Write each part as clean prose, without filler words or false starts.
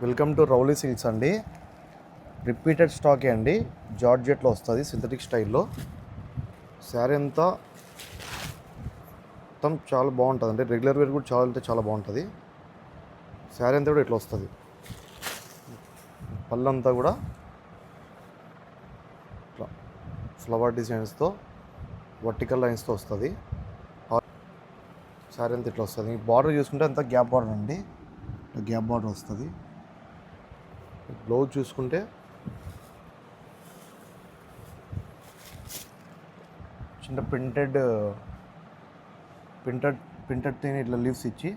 Welcome to Rowley silks అండి. Repeated స్టాకే అండి. జార్జెట్లో వస్తుంది సింథటిక్ స్టైల్లో. శారీ అంతా మొత్తం చాలా బాగుంటుంది అండి. రెగ్యులర్ వేర్ కూడా చాలా అంటే చాలా బాగుంటుంది. శారీ అంతా కూడా ఇట్లా వస్తుంది. పళ్ళంతా కూడా ఇట్లా ఫ్లవర్ డిజైన్స్తో వర్టికల్ లైన్స్తో వస్తుంది. శారీ అంతా ఇట్లా వస్తుంది. బార్డర్ చూసుకుంటే అంతా గ్యాప్ బార్డర్ అండి. గ్యాప్ బార్డర్ వస్తుంది. బ్లౌజ్ చూసుకుంటే చిన్న ప్రింటెడ్ తిని ఇట్లా లీవ్స్ ఇచ్చి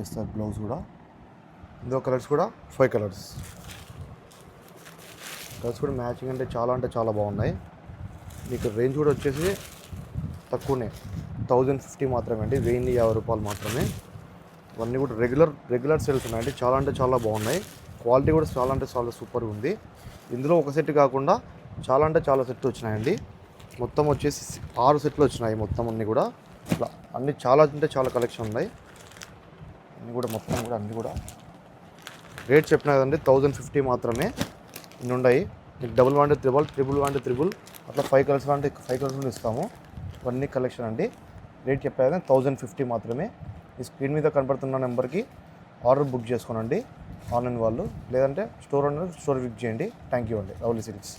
ఇస్తారు. బ్లౌజ్ కూడా ఇందులో కలర్స్ కూడా 5 కలర్స్ కూడా మ్యాచింగ్ అంటే చాలా బాగున్నాయి. మీకు రేంజ్ కూడా వచ్చేసి తక్కువనే, 1050 మాత్రమే అండి. 1050 రూపాయలు మాత్రమే. ఇవన్నీ కూడా రెగ్యులర్ సేల్స్ ఉన్నాయండి. చాలా బాగున్నాయి. క్వాలిటీ కూడా చాలా సూపర్గా ఉంది. ఇందులో ఒక సెట్ కాకుండా చాలా సెట్లు వచ్చినాయండి. మొత్తం వచ్చేసి 6 సెట్లు వచ్చినాయి. మొత్తం అన్నీ కూడా ఇట్లా అన్నీ చాలా కలెక్షన్ ఉన్నాయి. అన్నీ కూడా రేట్ చెప్పినా కదండి, 1050 మాత్రమే. ఇన్ని ఉన్నాయి. మీకు డబుల్ వాంటే ట్రిపుల్ వాంటే ట్రిపుల్ అట్లా 5 కలర్స్ వాంటే 5 కలర్స్ ఇస్తాము. ఇవన్నీ కలెక్షన్ అండి. రేట్ చెప్పా కదా, 1050 మాత్రమే. ఈ స్క్రీన్ మీద కనపడుతున్న నెంబర్కి ఆర్డర్ బుక్ చేసుకోనండి ఆన్లైన్ వాళ్ళు, లేదంటే స్టోర్ విజిట్ చేయండి. థ్యాంక్ యూ అండి. Rowley silks.